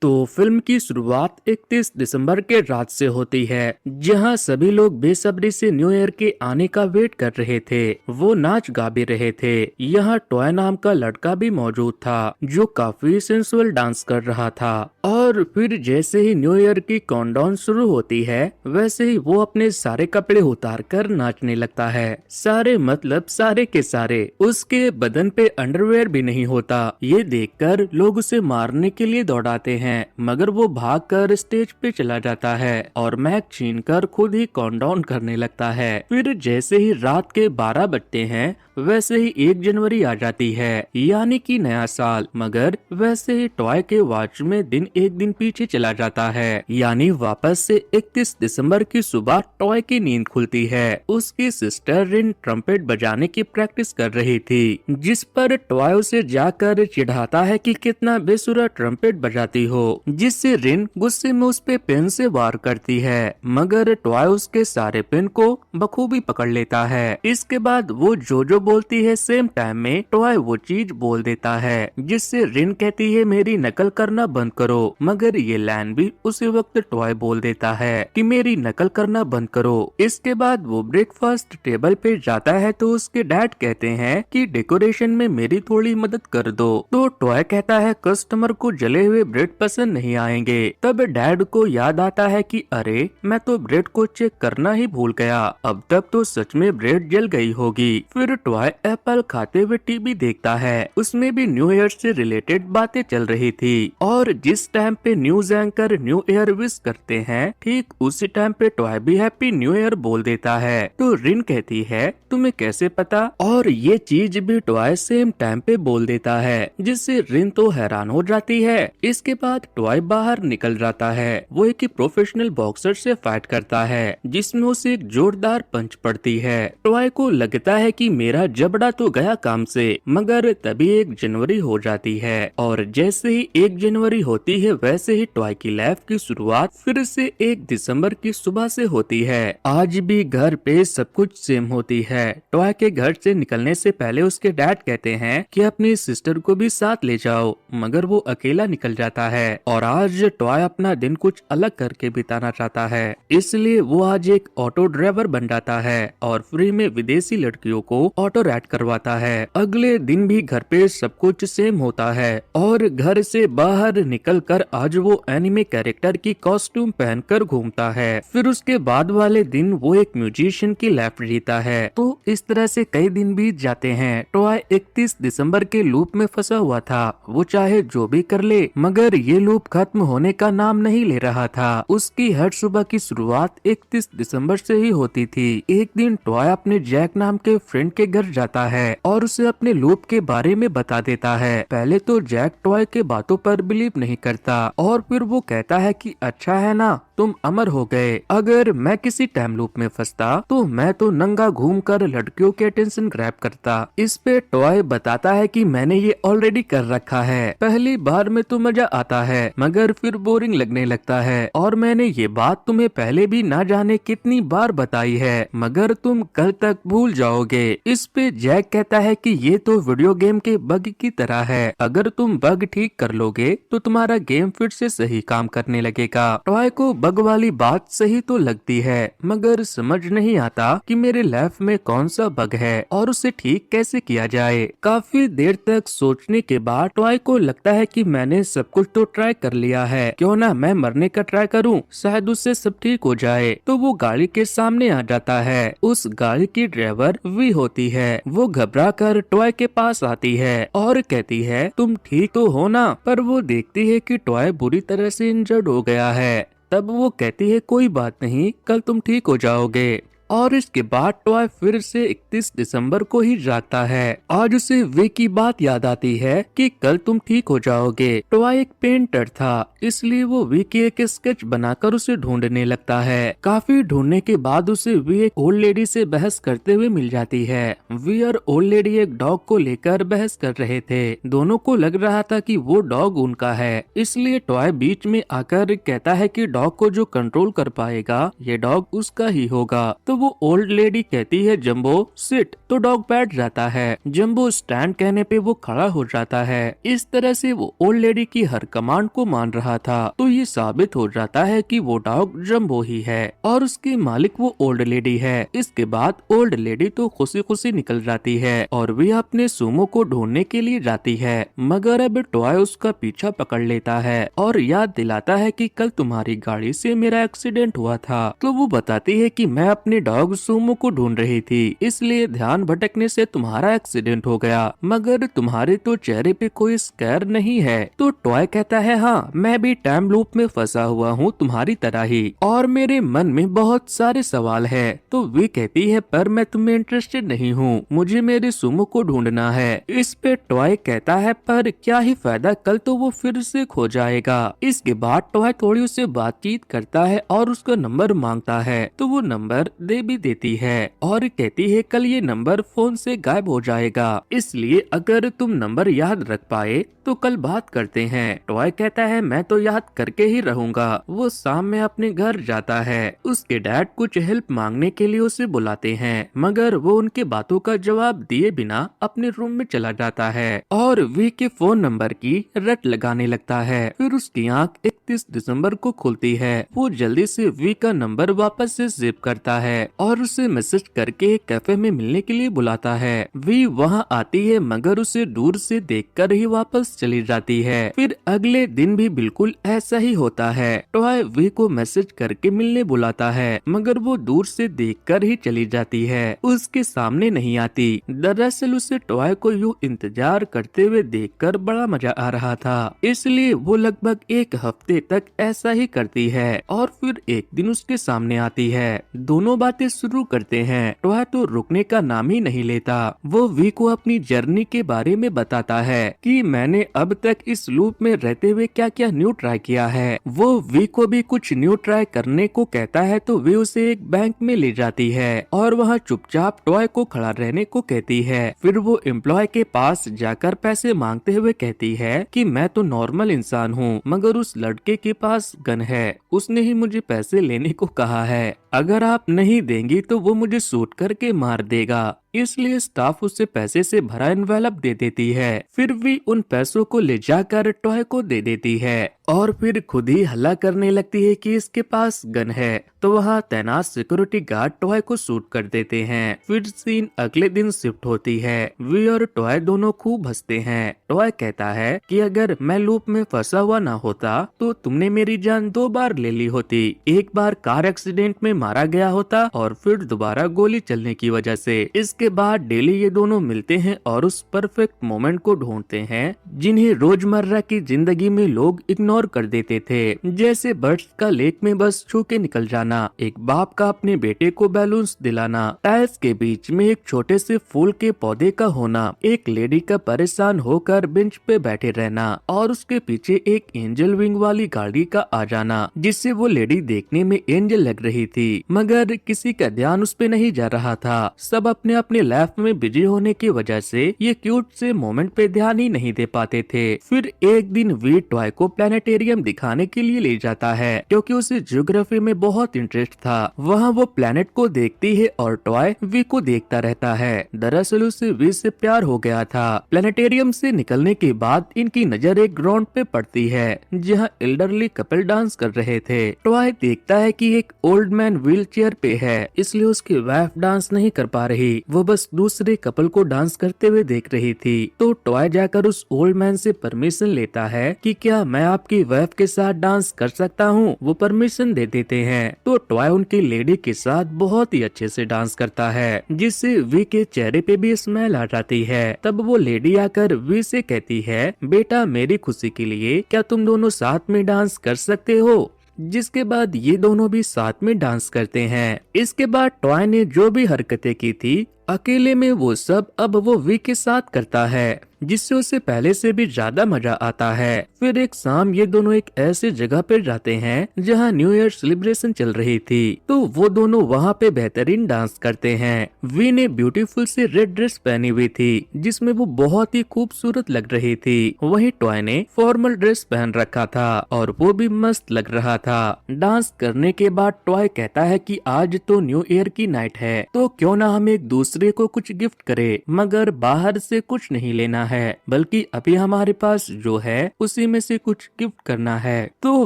तो फिल्म की शुरुआत 31 दिसंबर के रात से होती है, जहां सभी लोग बेसब्री से न्यू ईयर के आने का वेट कर रहे थे। वो नाच गा भी रहे थे। यहाँ टॉय नाम का लड़का भी मौजूद था, जो काफी सेंसुअल डांस कर रहा था। और फिर जैसे ही न्यू ईयर की काउंटडाउन शुरू होती है, वैसे ही वो अपने सारे कपड़े उतार कर नाचने लगता है। सारे मतलब सारे के सारे। उसके बदन पे अंडरवेयर भी नहीं होता। ये देखकर लोग उसे मारने के लिए दौड़ाते हैं, मगर वो भागकर स्टेज पे चला जाता है और मैक छीनकर खुद ही काउंटडाउन करने लगता है। फिर जैसे ही रात के 12 बजते हैं, वैसे ही 1 जनवरी आ जाती है, यानी कि नया साल। मगर वैसे ही टॉय के वॉच में दिन एक दिन पीछे चला जाता है, यानी वापस से 31 दिसंबर की सुबह टॉय की नींद खुलती है। उसकी सिस्टर रिन ट्रम्पेट बजाने की प्रैक्टिस कर रही थी, जिस पर टॉय उसे जाकर चिढ़ाता है कि कितना बेसुरा ट्रम्पेट बजाती हो, जिससे रिन गुस्से में उस पे पेन से वार करती है। मगर टॉय उसके सारे पेन को बखूबी पकड़ लेता है। इसके बाद वो जो बोलती है, सेम टाइम में टॉय वो चीज बोल देता है, जिससे रिन कहती है मेरी नकल करना बंद करो। मगर ये लाइन भी उसी वक्त टॉय बोल देता है कि मेरी नकल करना बंद करो। इसके बाद वो ब्रेकफास्ट टेबल पे जाता है, तो उसके डैड कहते हैं कि डेकोरेशन में मेरी थोड़ी मदद कर दो। तो टॉय कहता है कस्टमर को जले हुए ब्रेड पसंद नहीं आएंगे। तब डैड को याद आता है कि अरे मैं तो ब्रेड को चेक करना ही भूल गया, अब तक तो सच में ब्रेड जल गई होगी। फिर टॉय एप्पल खाते हुए टीवी देखता है, उसमें भी न्यू ईयर से रिलेटेड बातें चल रही थी। और जिस टाइम पे news anchor new year wish करते हैं, ठीक उसी टाइम पे टॉय भी हैप्पी न्यू ईयर बोल देता है। तो रिन कहती है तुम्हें कैसे पता? और ये चीज भी टॉय सेम टाइम पे बोल देता है, जिससे रिन तो हैरान हो जाती है। इसके बाद टॉय बाहर निकल जाता है। वो एक प्रोफेशनल बॉक्सर से फाइट करता है, जिसमें उसे एक जोरदार पंच पड़ती है। टॉय को लगता है कि मेरा जबड़ा तो गया काम से। मगर तभी 1 जनवरी हो जाती है, और जैसे ही 1 जनवरी होती है, वैसे ही टॉय की लाइफ की शुरुआत फिर से 1 दिसंबर की सुबह से होती है। आज भी घर पे सब कुछ सेम होती है। टॉय के घर से निकलने से पहले उसके डैड कहते हैं कि अपनी सिस्टर को भी साथ ले जाओ, मगर वो अकेला निकल जाता है। और आज टॉय अपना दिन कुछ अलग करके बिताना चाहता है, इसलिए वो आज एक ऑटो ड्राइवर बन जाता है और फ्री में विदेशी लड़कियों को ऑटो राइड करवाता है। अगले दिन भी घर पे सब कुछ सेम होता है, और घर से बाहर निकलकर आज वो एनिमे कैरेक्टर की कॉस्ट्यूम पहनकर घूमता है। फिर उसके बाद वाले दिन वो एक म्यूजिशियन की लाइफ जीता है। तो इस तरह से कई दिन बीत जाते हैं। टॉय 31 दिसंबर के लूप में फंसा हुआ था। वो चाहे जो भी कर ले, मगर ये लूप खत्म होने का नाम नहीं ले रहा था। उसकी हर सुबह की शुरुआत 31 दिसंबर से ही होती थी। एक दिन टॉय अपने जैक नाम के फ्रेंड के घर जाता है और उसे अपने लूप के बारे में बता देता है। पहले तो जैक टॉय के बातों पर बिलीव नहीं करता, और फिर वो कहता है कि अच्छा है ना, तुम अमर हो गए। अगर मैं किसी टाइम लूप में फंसता तो मैं तो नंगा घूमकर लड़कियों के अटेंशन ग्रैब करता। इस पे टॉय बताता है कि मैंने ये ऑलरेडी कर रखा है। पहली बार में तो मजा आता है, मगर फिर बोरिंग लगने लगता है। और मैंने ये बात तुम्हें पहले भी ना जाने कितनी बार बताई है, मगर तुम कल तक भूल जाओगे। इस पे जैक कहता है कि ये तो वीडियो गेम के बग की तरह है, अगर तुम बग ठीक कर लोगे तो तुम्हारा गेम फिर से सही काम करने लगेगा। टॉय को बग वाली बात सही तो लगती है, मगर समझ नहीं आता कि मेरे लाइफ में कौन सा बग है और उसे ठीक कैसे किया जाए। काफी देर तक सोचने के बाद टॉय को लगता है कि मैंने सब कुछ तो ट्राई कर लिया है, क्यों ना मैं मरने का ट्राई करूं, शायद उससे सब ठीक हो जाए। तो वो गाड़ी के सामने आ जाता है। उस गाड़ी की ड्राइवर वी होती है। वो घबरा कर टॉय के पास आती है और कहती है तुम ठीक तो हो ना? पर वो देखती है कि टॉय बुरी तरह से इंजर्ड हो गया है। तब वो कहती है कोई बात नहीं, कल तुम ठीक हो जाओगे। और इसके बाद टॉय फिर से 31 दिसंबर को ही जागता है। आज उसे वे की बात याद आती है कि कल तुम ठीक हो जाओगे। टॉय एक पेंटर था, इसलिए वो वी की एक स्केच बनाकर उसे ढूंढने लगता है। काफी ढूंढने के बाद उसे वी एक ओल्ड लेडी से बहस करते हुए मिल जाती है। वी और ओल्ड लेडी एक डॉग को लेकर बहस कर रहे थे। दोनों को लग रहा था कि वो डॉग उनका है, इसलिए टॉय बीच में आकर कहता है कि डॉग को जो कंट्रोल कर पाएगा ये डॉग उसका ही होगा। तो तो वो ओल्ड लेडी कहती है जंबो सिट, तो डॉग बैठ जाता है। जंबो स्टैंड कहने पे वो खड़ा हो जाता है। इस तरह से वो ओल्ड लेडी की हर कमांड को मान रहा था। तो ये साबित हो जाता है कि वो डॉग जंबो ही है और उसकी मालिक वो ओल्ड लेडी है। इसके बाद ओल्ड लेडी तो खुशी खुशी निकल जाती है और वे अपने सुमो को ढूंढने के लिए जाती है, मगर अब टॉय उसका पीछा पकड़ लेता है और याद दिलाता है कि कल तुम्हारी गाड़ी से मेरा एक्सीडेंट हुआ था। तो वो बताती है कि मैं अपने डॉग सुमो को ढूंढ रही थी, इसलिए ध्यान भटकने से तुम्हारा एक्सीडेंट हो गया, मगर तुम्हारे तो चेहरे पे कोई स्कैर नहीं है। तो टॉय कहता है हाँ, मैं भी टाइम लूप में फंसा हुआ हूँ तुम्हारी तरह ही और मेरे मन में बहुत सारे सवाल है। तो वे कहती है पर मैं तुम्हें इंटरेस्टेड नहीं हूँ, मुझे मेरे सुमो को ढूंढना है। इस पे टॉय कहता है पर क्या ही फायदा, कल तो वो फिर से खो जाएगा। इसके बाद टॉय थोड़ी उससे बातचीत करता है और उसका नंबर मांगता है, तो वो नंबर दे भी देती है और कहती है कल ये नंबर फोन से गायब हो जाएगा, इसलिए अगर तुम नंबर याद रख पाए तो कल बात करते हैं। टॉय कहता है मैं तो याद करके ही रहूंगा। वो शाम में अपने घर जाता है। उसके डैड कुछ हेल्प मांगने के लिए उसे बुलाते हैं, मगर वो उनके बातों का जवाब दिए बिना अपने रूम में चला जाता है और वी के फोन नंबर की रट लगाने लगता है। फिर उसकी आंख 31 दिसंबर को खुलती है। वो जल्दी से वी का नंबर वापस से सेव करता है और उसे मैसेज करके एक कैफे में मिलने के लिए बुलाता है। वी वहां आती है, मगर उसे दूर से देखकर ही वापस चली जाती है। फिर अगले दिन भी बिल्कुल ऐसा ही होता है। टॉय वी को मैसेज करके मिलने बुलाता है, मगर वो दूर से देखकर ही चली जाती है, उसके सामने नहीं आती। दरअसल उसे टॉय को यूं इंतजार करते हुए देखकर बड़ा मजा आ रहा था, इसलिए वो लगभग एक हफ्ते तक ऐसा ही करती है और फिर एक दिन उसके सामने आती है। दोनों बातें शुरू करते हैं। टॉय तो रुकने का नाम ही नहीं लेता। वो वी को अपनी जर्नी के बारे में बताता है कि मैंने अब तक इस लूप में रहते हुए क्या क्या न्यू ट्राई किया है। वो वी को भी कुछ न्यू ट्राई करने को कहता है, तो वे उसे एक बैंक में ले जाती है और वहाँ चुपचाप टॉय को खड़ा रहने को कहती है। फिर वो एम्प्लॉय के पास जाकर पैसे मांगते हुए कहती है कि मैं तो नॉर्मल इंसान हूँ, मगर उस लड़के के पास गन है, उसने ही मुझे पैसे लेने को कहा है, अगर आप नहीं देंगी तो वो मुझे शूट करके मार देगा, इसलिए स्टाफ उसे पैसे से भरा एनवेलप दे देती है। फिर भी उन पैसों को ले जाकर टॉय को दे देती है और फिर खुद ही हल्ला करने लगती है कि इसके पास गन है। तो वहाँ तैनात सिक्योरिटी गार्ड टॉय को शूट कर देते हैं। फिर सीन अगले दिन शिफ्ट होती है। वी और टॉय दोनों खूब हंसते हैं। टॉय कहता है कि अगर मैं लूप में फंसा हुआ ना होता तो तुमने मेरी जान 2 बार ले ली होती, एक बार कार एक्सीडेंट में मारा गया होता और फिर दोबारा गोली चलने की वजह से। इसके बाद डेली ये दोनों मिलते हैं और उस परफेक्ट मोमेंट को ढूंढते हैं जिन्हें रोजमर्रा की जिंदगी में लोग इग्नोर कर देते थे, जैसे बर्ड्स का लेक में बस छू के निकल जाना, एक बाप का अपने बेटे को बैलून्स दिलाना, टाइल्स के बीच में एक छोटे से फूल के पौधे का होना, एक लेडी का परेशान होकर बेंच पे बैठे रहना और उसके पीछे एक एंजल विंग वाली गाड़ी का आ जाना, जिससे वो लेडी देखने में एंजल लग रही थी, मगर किसी का ध्यान उस पे नहीं जा रहा था। सब अपने अपने लाइफ में बिजी होने की वजह से ये क्यूट से मोमेंट पे ध्यान ही नहीं दे पाते थे। फिर एक दिन वी टॉय को प्लानिटेरियम दिखाने के लिए ले जाता है, क्योंकि उसे ज्योग्राफी में बहुत इंटरेस्ट था। वहाँ वो प्लेनेट को देखती है और टॉय वी को देखता रहता है। दरअसल उसे वी से प्यार हो गया था। प्लानिटेरियम से निकलने के बाद इनकी नजर एक ग्राउंड पे पड़ती है जहाँ एल्डरली कपल डांस कर रहे थे। टॉय देखता है कि एक ओल्ड मैन व्हील चेयर पे है, इसलिए उसकी वाइफ डांस नहीं कर पा रही, वो बस दूसरे कपल को डांस करते हुए देख रही थी। तो टॉय जाकर उस ओल्ड मैन से परमिशन लेता है कि क्या मैं आपकी वाइफ के साथ डांस कर सकता हूँ। वो परमिशन दे देते हैं। तो टॉय उनकी लेडी के साथ बहुत ही अच्छे से डांस करता है, जिससे वी के चेहरे पे भी स्माइल आ जाती है। तब वो लेडी आकर वी से कहती है, बेटा मेरी खुशी के लिए क्या तुम दोनों साथ में डांस कर सकते हो। जिसके बाद ये दोनों भी साथ में डांस करते हैं। इसके बाद टॉय ने जो भी हरकतें की थी अकेले में वो सब अब वो वी के साथ करता है। जिससे उसे पहले से भी ज्यादा मजा आता है। फिर एक शाम ये दोनों एक ऐसी जगह पे जाते हैं जहाँ न्यू ईयर सेलिब्रेशन चल रही थी, तो वो दोनों वहाँ पे बेहतरीन डांस करते हैं। वी ने ब्यूटीफुल सी रेड ड्रेस पहनी हुई थी जिसमें वो बहुत ही खूबसूरत लग रही थी। वहीं टॉय ने फॉर्मल ड्रेस पहन रखा था और वो भी मस्त लग रहा था। डांस करने के बाद टॉय कहता है कि आज तो न्यू ईयर की नाइट है, तो क्यों ना हम एक दूसरे को कुछ गिफ्ट करें, मगर बाहर से कुछ नहीं लेना है, बल्कि अभी हमारे पास जो है उसी में से कुछ गिफ्ट करना है। तो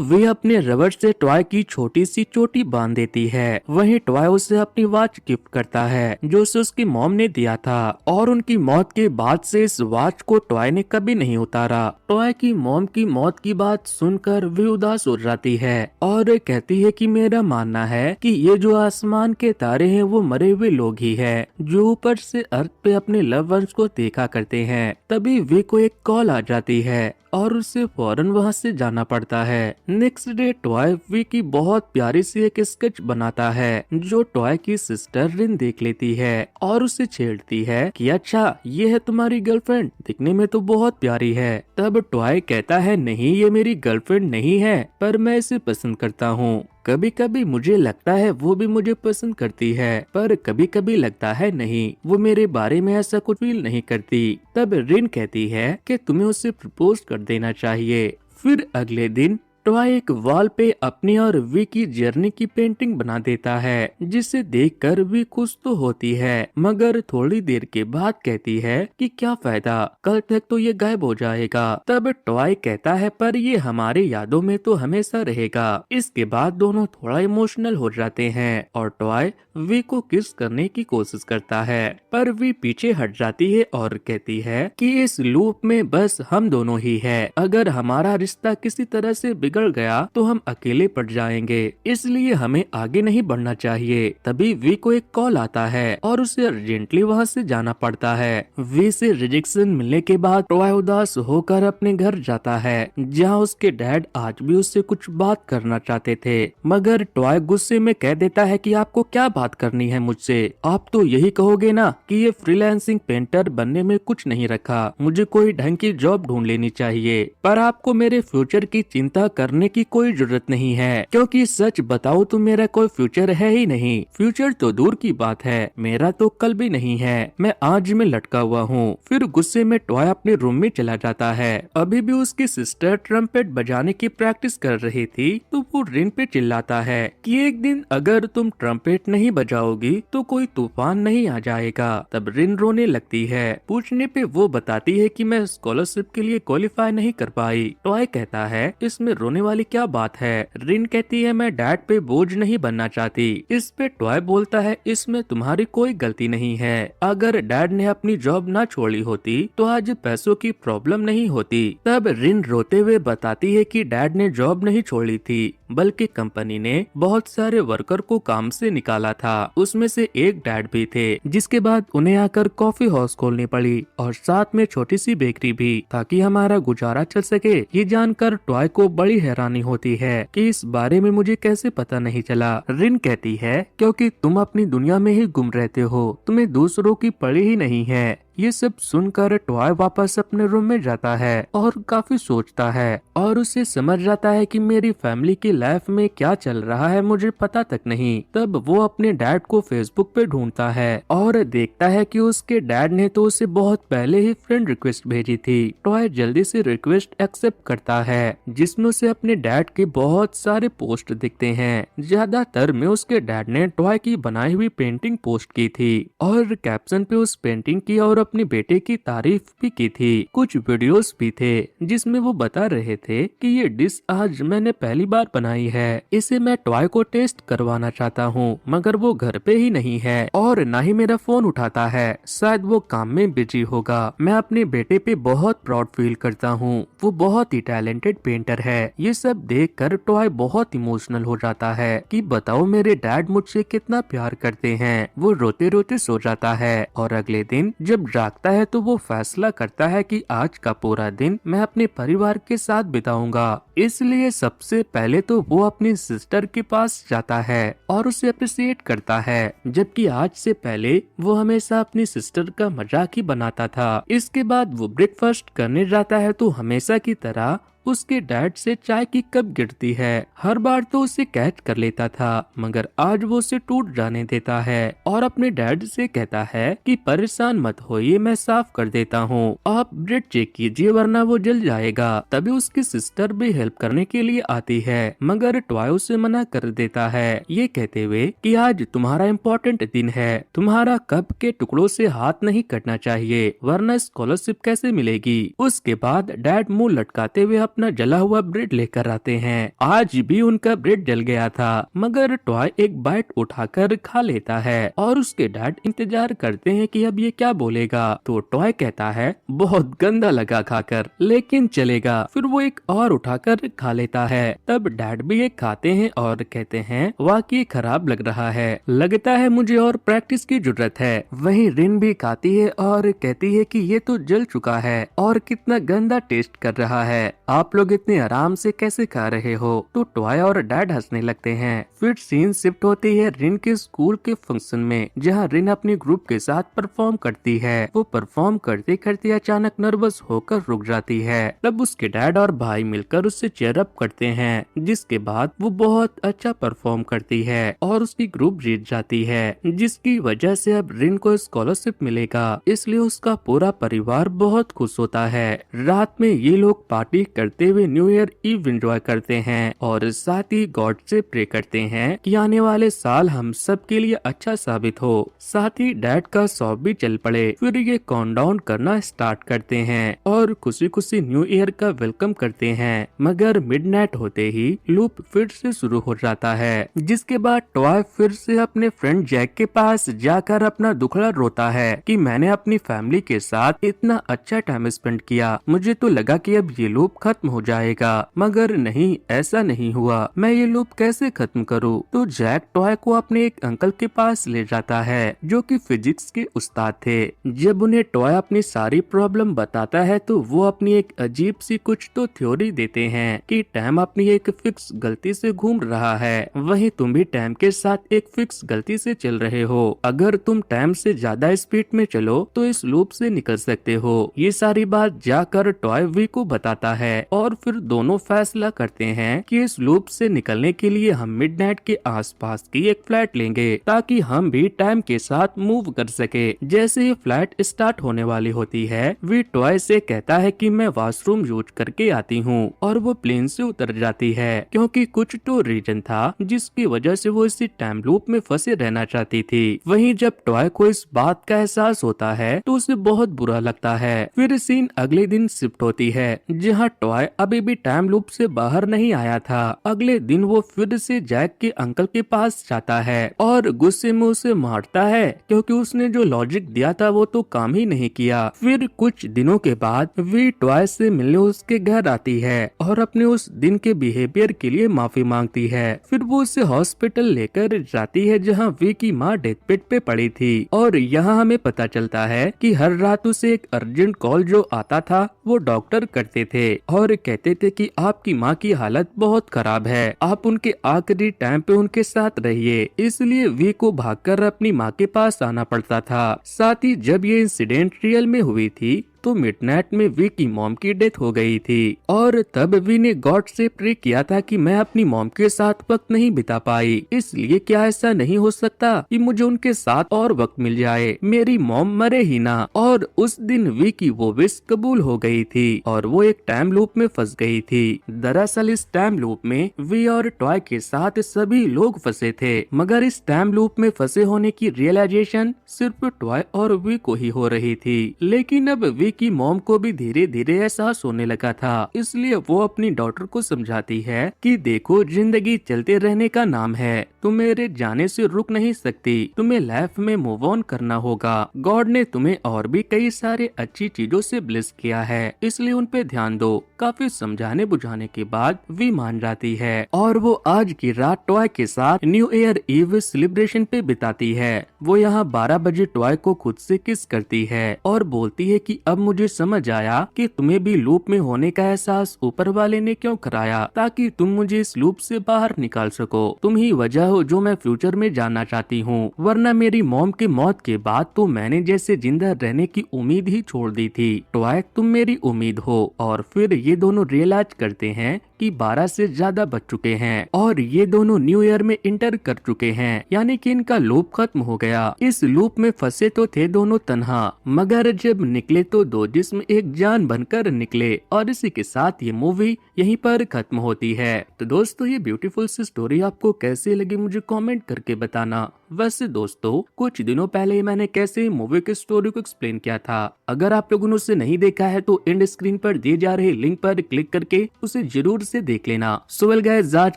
वे अपने रबड़ से टॉय की छोटी सी चोटी बांध देती है। वहीं टॉय उसे अपनी वॉच गिफ्ट करता है जो उसे उसकी मॉम ने दिया था, और उनकी मौत के बाद से इस वॉच को टॉय ने कभी नहीं उतारा। टॉय की मॉम की मौत की बात सुनकर वे उदास हो जाती है और कहती है कि मेरा मानना है कि ये जो आसमान के तारे हैं वो मरे हुए लोग ही हैं जो ऊपर से अर्थ पे अपने लव वंस को देखा करते हैं। तभी वे को एक कॉल आ जाती है और उसे फौरन वहां से जाना पड़ता है। नेक्स्ट डे टॉय वी की बहुत प्यारी सी एक स्केच बनाता है जो टॉय की सिस्टर रिन देख लेती है और उसे छेड़ती है कि अच्छा ये है तुम्हारी गर्लफ्रेंड, दिखने में तो बहुत प्यारी है। तब टॉय कहता है नहीं, ये मेरी गर्लफ्रेंड नहीं है, पर मैं इसे पसंद करता हूँ। कभी कभी मुझे लगता है वो भी मुझे पसंद करती है, पर कभी कभी लगता है नहीं, वो मेरे बारे में ऐसा कुछ फील नहीं करती। तब रिन कहती है कि तुम्हें उससे प्रपोज कर देना चाहिए। फिर अगले दिन टॉय एक वॉल पे अपनी और वी की जर्नी की पेंटिंग बना देता है जिसे देखकर वी खुश तो होती है, मगर थोड़ी देर के बाद कहती है कि क्या फायदा, कल तक तो ये गायब हो जाएगा। तब टॉय कहता है पर ये हमारे यादों में तो हमेशा रहेगा। इसके बाद दोनों थोड़ा इमोशनल हो जाते हैं और टॉय वी को किस करने की कोशिश करता है, पर वी पीछे हट जाती है और कहती है कि इस लूप में बस हम दोनों ही है, अगर हमारा रिश्ता किसी तरह से बिगड़ गया तो हम अकेले पड़ जाएंगे, इसलिए हमें आगे नहीं बढ़ना चाहिए। तभी वी को एक कॉल आता है और उसे अर्जेंटली वहाँ से जाना पड़ता है। वी से रिजेक्शन मिलने के बाद टॉय उदास होकर अपने घर जाता है जहाँ उसके डैड आज भी उससे कुछ बात करना चाहते थे, मगर टॉय गुस्से में कह देता है कि आपको क्या बात करनी है मुझसे, आप तो यही कहोगे ना कि ये फ्रीलांसिंग पेंटर बनने में कुछ नहीं रखा, मुझे कोई ढंग की जॉब ढूंढ लेनी चाहिए। पर आपको मेरे फ्यूचर की चिंता करने की कोई जरूरत नहीं है, क्योंकि सच बताओ तो मेरा कोई फ्यूचर है ही नहीं। फ्यूचर तो दूर की बात है, मेरा तो कल भी नहीं है, मैं आज में लटका हुआ हूँ। फिर गुस्से में टॉय अपने रूम में चला जाता है। अभी भी उसकी सिस्टर ट्रम्पेट बजाने की प्रैक्टिस कर रही थी, तो वो रिन पे चिल्लाता है कि एक दिन अगर तुम ट्रम्पेट नहीं बजाओगी तो कोई तूफान नहीं आ जाएगा। तब रिन रोने लगती है। पूछने पे वो बताती है कि मैं स्कॉलरशिप के लिए क्वालिफाई नहीं कर पाई। टॉय कहता है इसमें रोने वाली क्या बात है। रिन कहती है मैं डैड पे बोझ नहीं बनना चाहती। इस पे टॉय बोलता है इसमें तुम्हारी कोई गलती नहीं है, अगर डैड ने अपनी जॉब ना छोड़ी होती तो आज पैसों की प्रॉब्लम नहीं होती। तब रिन रोते हुए बताती है कि डैड ने जॉब नहीं छोड़ी थी, बल्कि कंपनी ने बहुत सारे वर्कर को काम से निकाला था, उसमें से एक डैड भी थे, जिसके बाद उन्हें आकर कॉफी हाउस खोलनी पड़ी और साथ में छोटी सी बेकरी भी, ताकि हमारा गुजारा चल सके। ये जानकर टॉय को बड़ी हैरानी होती है कि इस बारे में मुझे कैसे पता नहीं चला। रिन कहती है क्योंकि तुम अपनी दुनिया में ही गुम रहते हो, तुम्हें दूसरों की पड़ी ही नहीं है। ये सब सुनकर टॉय वापस अपने रूम में जाता है और काफी सोचता है और उसे समझ जाता है कि मेरी फैमिली की लाइफ में क्या चल रहा है मुझे पता तक नहीं। तब वो अपने डैड को फेसबुक पे ढूंढता है और देखता है कि उसके डैड ने तो उसे बहुत पहले ही फ्रेंड रिक्वेस्ट भेजी थी। टॉय जल्दी से रिक्वेस्ट एक्सेप्ट करता है जिसमें उसे अपने डैड के बहुत सारे पोस्ट दिखते हैं। ज्यादातर में उसके डैड ने टॉय की बनाई हुई पेंटिंग पोस्ट की थी और कैप्शन पे उस पेंटिंग की और अपने बेटे की तारीफ भी की थी। कुछ वीडियोस भी थे जिसमें वो बता रहे थे कि ये डिश आज मैंने पहली बार बनाई है, इसे मैं टॉय को टेस्ट करवाना चाहता हूँ, मगर वो घर पे ही नहीं है और ना ही मेरा फोन उठाता है, शायद वो काम में बिजी होगा। मैं अपने बेटे पे बहुत प्राउड फील करता हूँ, वो बहुत ही टैलेंटेड पेंटर है। ये सब देख कर टॉय बहुत इमोशनल हो जाता है कि बताओ मेरे डैड मुझसे कितना प्यार करते हैं। वो रोते रोते सो जाता है और अगले दिन जब जागता है तो वो फैसला करता है कि आज का पूरा दिन मैं अपने परिवार के साथ बिताऊंगा। इसलिए सबसे पहले तो वो अपनी सिस्टर के पास जाता है और उसे अप्रिशिएट करता है, जबकि आज से पहले वो हमेशा अपनी सिस्टर का मजाक ही बनाता था। इसके बाद वो ब्रेकफास्ट करने जाता है तो हमेशा की तरह उसके डैड से चाय की कप गिरती है। हर बार तो उसे कैच कर लेता था, मगर आज वो उसे टूट जाने देता है और अपने डैड से कहता है कि परेशान मत होइए, मैं साफ कर देता हूँ, आप ब्रेड चेक कीजिए वरना वो जल जाएगा। तभी उसकी सिस्टर भी हेल्प करने के लिए आती है, मगर टॉय उसे मना कर देता है, ये कहते हुए कि आज तुम्हारा इम्पोर्टेंट दिन है, तुम्हारा कप के टुकड़ों से हाथ नहीं कटना चाहिए वरना स्कॉलरशिप कैसे मिलेगी। उसके बाद डैड मुंह लटकाते हुए अपना जला हुआ ब्रेड लेकर आते हैं। आज भी उनका ब्रेड जल गया था, मगर टॉय एक बाइट उठाकर खा लेता है और उसके डैड इंतजार करते हैं कि अब ये क्या बोलेगा। तो टॉय कहता है बहुत गंदा लगा खाकर, लेकिन चलेगा। फिर वो एक और उठाकर खा लेता है। तब डैड भी एक खाते हैं और कहते हैं वाकई खराब लग रहा है, लगता है मुझे और प्रैक्टिस की जरूरत है। वहीं रिन भी खाती है और कहती है कि ये तो जल चुका है और कितना गंदा टेस्ट कर रहा है, आप लोग इतने आराम से कैसे खा रहे हो। तो टॉय और डैड हंसने लगते हैं। फिर सीन शिफ्ट होती है रिन के स्कूल के फंक्शन में, जहां रिन अपने ग्रुप के साथ परफॉर्म करती है। वो परफॉर्म करते करते अचानक नर्वस होकर रुक जाती है। तब उसके डैड और भाई मिलकर उससे चेयर अप करते हैं, जिसके बाद वो बहुत अच्छा परफॉर्म करती है और उसकी ग्रुप जीत जाती है, जिसकी वजह से अब रिन को स्कॉलरशिप मिलेगा। इसलिए उसका पूरा परिवार बहुत खुश होता है। रात में ये लोग पार्टी करते हुए न्यू ईयर ईव एंजॉय करते हैं और साथ ही गॉड से प्रे करते हैं कि आने वाले साल हम सब के लिए अच्छा साबित हो। साथ ही डैड का शॉप भी चल पड़े। फिर ये काउंटडाउन करना स्टार्ट करते हैं और खुशी खुशी न्यू ईयर का वेलकम करते हैं, मगर मिडनाइट होते ही लूप फिर से शुरू हो जाता है, जिसके बाद टॉय फिर से अपने फ्रेंड जैक के पास जाकर अपना दुखड़ा रोता है कि मैंने अपनी फैमिली के साथ इतना अच्छा टाइम स्पेंड किया, मुझे तो लगा कि अब ये लूप खत्म हो जाएगा, मगर नहीं, ऐसा नहीं हुआ, मैं ये लूप कैसे खत्म करूं। तो जैक टॉय को अपने एक अंकल के पास ले जाता है जो कि फिजिक्स के उस्ताद थे। जब उन्हें टॉय अपनी सारी प्रॉब्लम बताता है तो वो अपनी एक अजीब सी कुछ तो थ्योरी देते हैं कि टाइम अपनी एक फिक्स गलती से घूम रहा है, वहीं तुम भी टाइम के साथ एक फिक्स गलती से चल रहे हो। अगर तुम टाइम से ज्यादा स्पीड में चलो तो इस लूप से निकल सकते हो। ये सारी बात जाकर टॉय वी को बताता है और फिर दोनों फैसला करते हैं कि इस लूप से निकलने के लिए हम मिडनाइट के आसपास की एक फ्लाइट लेंगे ताकि हम भी टाइम के साथ मूव कर सके। जैसे ही फ्लाइट स्टार्ट होने वाली होती है, वी टॉय से कहता है कि मैं वॉशरूम यूज करके आती हूँ और वो प्लेन से उतर जाती है क्योंकि कुछ तो रीजन था जिसकी वजह से वो इसी टाइम लूप में फंसे रहना चाहती थी। वहीं जब टॉय को इस बात का एहसास होता है तो उसे बहुत बुरा लगता है। फिर सीन अगले दिन शिफ्ट होती है, जहाँ टॉय अभी भी टाइम लूप से बाहर नहीं आया था। अगले दिन वो फिर से जैक के अंकल के पास जाता है और गुस्से में उसे मारता है क्योंकि उसने जो लॉजिक दिया था वो तो काम ही नहीं किया। फिर कुछ दिनों के बाद वी टॉय से मिलने उसके घर आती है और अपने उस दिन के बिहेवियर के लिए माफी मांगती है। फिर वो उसे हॉस्पिटल लेकर जाती है जहाँ वी की माँ डेथ बेड पे पड़ी थी और यहाँ हमें पता चलता है कि हर रात उसे एक अर्जेंट कॉल जो आता था वो डॉक्टर करते थे और कहते थे कि आपकी माँ की हालत बहुत खराब है, आप उनके आखिरी टाइम पे उनके साथ रहिए। इसलिए वी को भागकर अपनी माँ के पास आना पड़ता था। साथ ही जब ये इंसिडेंट रियल में हुई थी तो मिडनाइट में वी की मॉम की डेथ हो गई थी और तब वी ने गॉड से प्रे किया था कि मैं अपनी मॉम के साथ वक्त नहीं बिता पाई, इसलिए क्या ऐसा नहीं हो सकता कि मुझे उनके साथ और वक्त मिल जाए, मेरी मॉम मरे ही ना। और उस दिन वी की वो विश कबूल हो गई थी और वो एक टाइम लूप में फंस गई थी। दरअसल इस टाइम लूप में वी और टॉय के साथ सभी लोग फंसे थे, मगर इस टाइम लूप में फंसे होने की रियलाइजेशन सिर्फ टॉय और वी को ही हो रही थी। लेकिन अब वी टॉय की मॉम को भी धीरे धीरे एहसास होने लगा था, इसलिए वो अपनी डॉटर को समझाती है कि देखो, जिंदगी चलते रहने का नाम है, तुम मेरे जाने से रुक नहीं सकती, तुम्हें लाइफ में मूव ऑन करना होगा। गॉड ने तुम्हें और भी कई सारे अच्छी चीजों से ब्लेस किया है, इसलिए उन पे ध्यान दो। काफी समझाने बुझाने के बाद वी मान जाती है और वो आज की रात टॉय के साथ न्यू ईयर ईव सेलिब्रेशन पे बिताती है। वो यहाँ 12 बजे टॉय को खुद से किस करती है और बोलती है कि अब मुझे समझ आया कि तुम्हें भी लूप में होने का एहसास ऊपर वाले ने क्यों कराया, ताकि तुम मुझे इस लूप से बाहर निकाल सको। तुम ही वजह हो जो मैं फ्यूचर में जानना चाहती हूँ, वरना मेरी मॉम की मौत के बाद तो मैंने जैसे जिंदा रहने की उम्मीद ही छोड़ दी थी। टॉय, तुम मेरी उम्मीद हो। और फिर ये दोनों रियलाइज करते हैं कि 12 से ज्यादा बज चुके हैं और ये दोनों न्यू ईयर में इंटर कर चुके हैं, यानी कि इनका लूप खत्म हो गया। इस लूप में फंसे तो थे दोनों तन्हा, मगर जब निकले तो दो जिस्म एक जान बनकर निकले। और इसी के साथ ये मूवी यहीं पर खत्म होती है। तो दोस्तों, ये ब्यूटीफुल सी स्टोरी आपको कैसी लगी मुझे कमेंट करके बताना। वैसे दोस्तों, कुछ दिनों पहले ही मैंने कैसे मूवी की स्टोरी को एक्सप्लेन किया था। अगर आप लोगों ने उसे नहीं देखा है तो एंड स्क्रीन पर दिए जा रहे लिंक पर क्लिक करके उसे जरूर से देख लेना। सो वेल गाइस, आज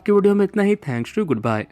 के वीडियो में इतना ही। Thanks to, good bye.